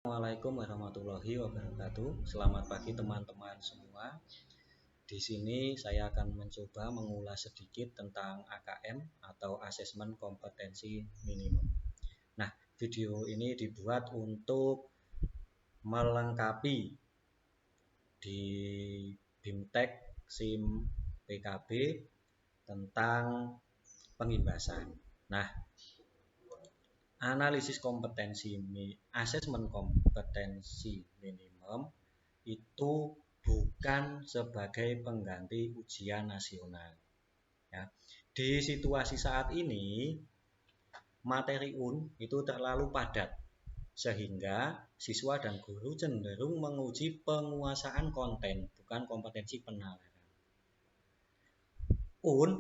Assalamualaikum warahmatullahi wabarakatuh. Selamat pagi teman-teman semua. Di sini saya akan mencoba mengulas sedikit tentang AKM atau Asesmen Kompetensi Minimum. Nah, video ini dibuat untuk melengkapi di BIMTEK SIM PKB tentang pengimbasan. Nah, analisis kompetensi asesmen kompetensi minimum itu bukan sebagai pengganti ujian nasional. Ya. Di situasi saat ini materi itu terlalu padat sehingga siswa dan guru cenderung menguji penguasaan konten bukan kompetensi penalaran.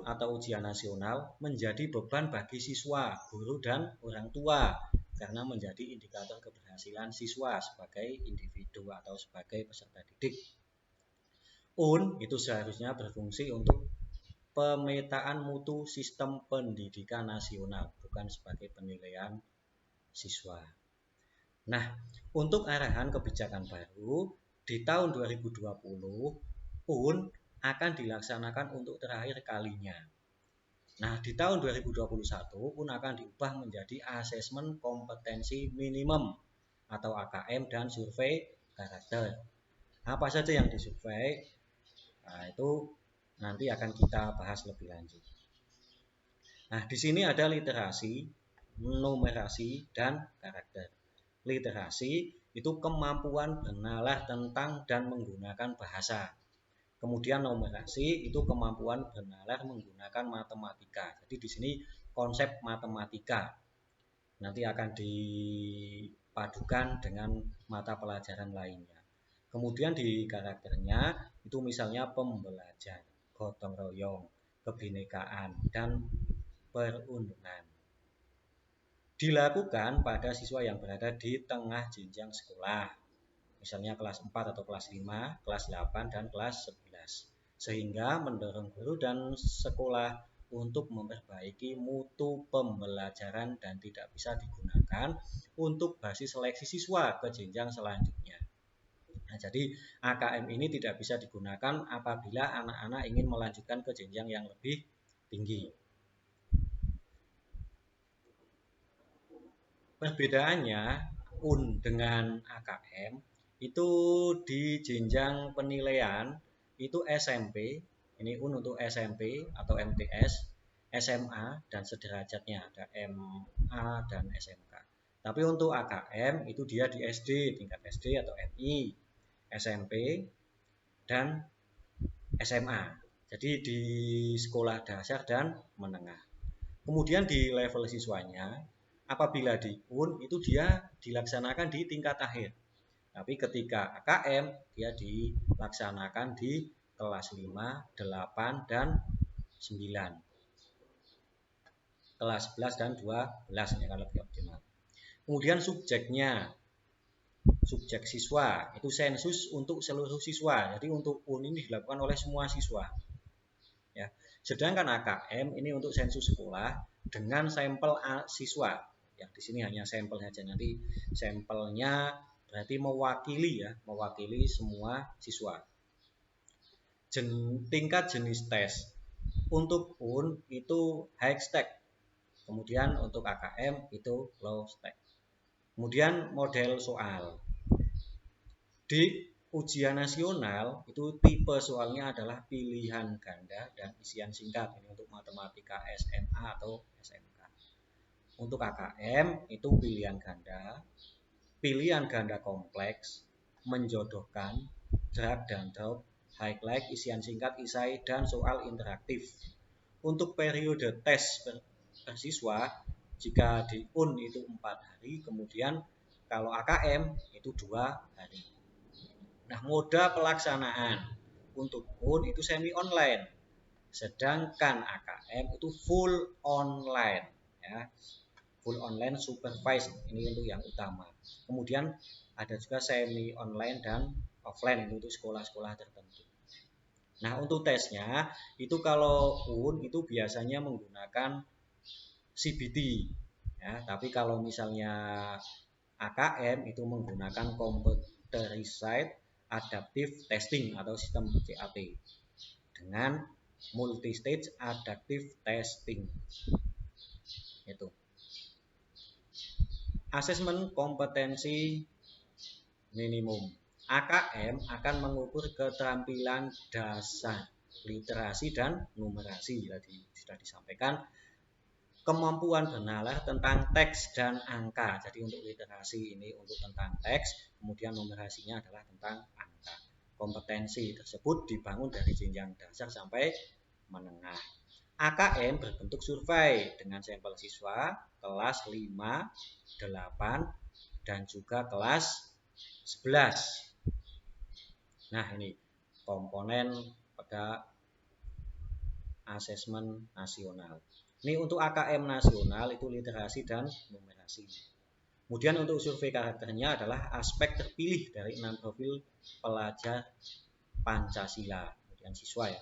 Atau ujian nasional menjadi beban bagi siswa, guru, dan orang tua karena menjadi indikator keberhasilan siswa sebagai individu atau sebagai peserta didik. Itu seharusnya berfungsi untuk pemetaan mutu sistem pendidikan nasional, bukan sebagai penilaian siswa. Nah, untuk arahan kebijakan baru di tahun 2020, akan dilaksanakan untuk terakhir kalinya. Nah, di tahun 2021 akan diubah menjadi asesmen kompetensi minimum atau AKM dan survei karakter. Apa saja yang disurvei? Nah, itu nanti akan kita bahas lebih lanjut. Nah, di sini ada literasi, numerasi, dan karakter. Literasi itu kemampuan bernalar tentang dan menggunakan bahasa. Kemudian numerasi itu kemampuan bernalar menggunakan matematika. Jadi di sini konsep matematika nanti akan dipadukan dengan mata pelajaran lainnya. Kemudian di karakternya itu misalnya pembelajar, gotong royong, kebinekaan, dan perundangan. Dilakukan pada siswa yang berada di tengah jenjang sekolah, misalnya kelas 4 atau kelas 5, kelas 8, dan kelas 11, sehingga mendorong guru dan sekolah untuk memperbaiki mutu pembelajaran dan tidak bisa digunakan untuk basis seleksi siswa ke jenjang selanjutnya. Nah, jadi AKM ini tidak bisa digunakan apabila anak-anak ingin melanjutkan ke jenjang yang lebih tinggi. Perbedaannya dengan AKM itu di jenjang penilaian itu SMP, ini untuk SMP atau MTS, SMA dan sederajatnya ada MA dan SMK. Tapi untuk AKM itu dia di SD, tingkat SD atau MI, SMP dan SMA. Jadi di sekolah dasar dan menengah. Kemudian di level siswanya apabila di itu dia dilaksanakan di tingkat akhir. Tapi ketika AKM dia dilaksanakan di kelas 5, 8 dan 9. Kelas 11 dan 12 ya kalau lebih optimal. Kemudian subjek siswa itu sensus untuk seluruh siswa. Jadi untuk ini dilakukan oleh semua siswa. Ya. Sedangkan AKM ini untuk sensus sekolah dengan sampel siswa. Ya, di sini hanya sampel saja. Nanti sampelnya berarti mewakili semua siswa. Tingkat jenis tes untuk itu high stack. Kemudian untuk AKM itu low stack. Kemudian model soal. Di ujian nasional itu tipe soalnya adalah pilihan ganda dan isian singkat. Ini untuk matematika SMA atau SMK. Untuk AKM itu pilihan ganda kompleks, menjodohkan, drag dan drop, highlight, isian singkat, isai, dan soal interaktif. Untuk periode tes per siswa, jika di itu 4 hari, kemudian kalau AKM itu 2 hari. Nah, moda pelaksanaan untuk itu semi online, sedangkan AKM itu full online, ya. Full online supervised ini untuk yang utama. Kemudian ada juga semi online dan offline itu untuk sekolah-sekolah tertentu. Nah, untuk tesnya itu kalau itu biasanya menggunakan CBT, ya. Tapi kalau misalnya AKM itu menggunakan Computerized Adaptive Testing atau sistem CAT dengan Multi-Stage Adaptive Testing. Itu. Asesmen kompetensi minimum. AKM akan mengukur keterampilan dasar literasi dan numerasi. Tadi sudah disampaikan. Kemampuan bernalar tentang teks dan angka. Jadi untuk literasi ini untuk tentang teks, kemudian numerasinya adalah tentang angka. Kompetensi tersebut dibangun dari jenjang dasar sampai menengah. AKM berbentuk survei dengan sampel siswa kelas 5, 8, dan juga kelas 11. Nah, ini komponen pada asesmen nasional. Ini untuk AKM nasional itu literasi dan numerasi. Kemudian untuk survei karakternya adalah aspek terpilih dari 6 profil pelajar Pancasila, kemudian siswa ya.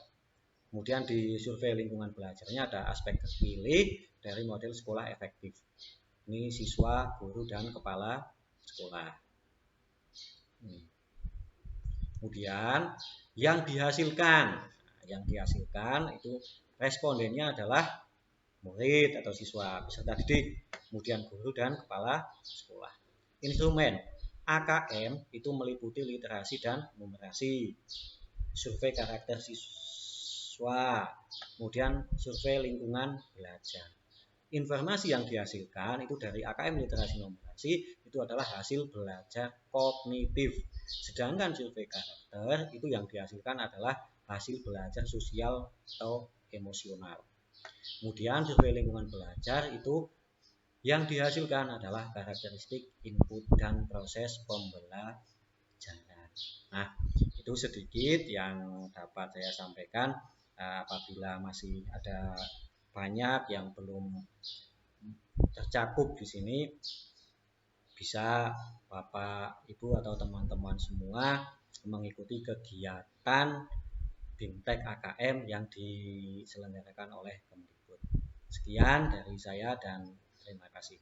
Kemudian di survei lingkungan belajarnya ada aspek terpilih dari model sekolah efektif. Ini siswa, guru, dan kepala sekolah. Kemudian yang dihasilkan itu respondennya adalah murid atau siswa, peserta didik, kemudian guru dan kepala sekolah. Instrumen AKM itu meliputi literasi dan numerasi, survei karakter siswa, kemudian survei lingkungan belajar. Informasi yang dihasilkan itu dari AKM literasi numerasi itu adalah hasil belajar kognitif. Sedangkan survei karakter itu yang dihasilkan adalah hasil belajar sosial atau emosional. Kemudian survei lingkungan belajar itu yang dihasilkan adalah karakteristik input dan proses pembelajaran. Nah, itu sedikit yang dapat saya sampaikan. Apabila masih ada banyak yang belum tercakup di sini, bisa Bapak, Ibu atau teman-teman semua mengikuti kegiatan BIMTEK AKM yang diselenggarakan oleh Kemdikbud. Sekian dari saya dan terima kasih.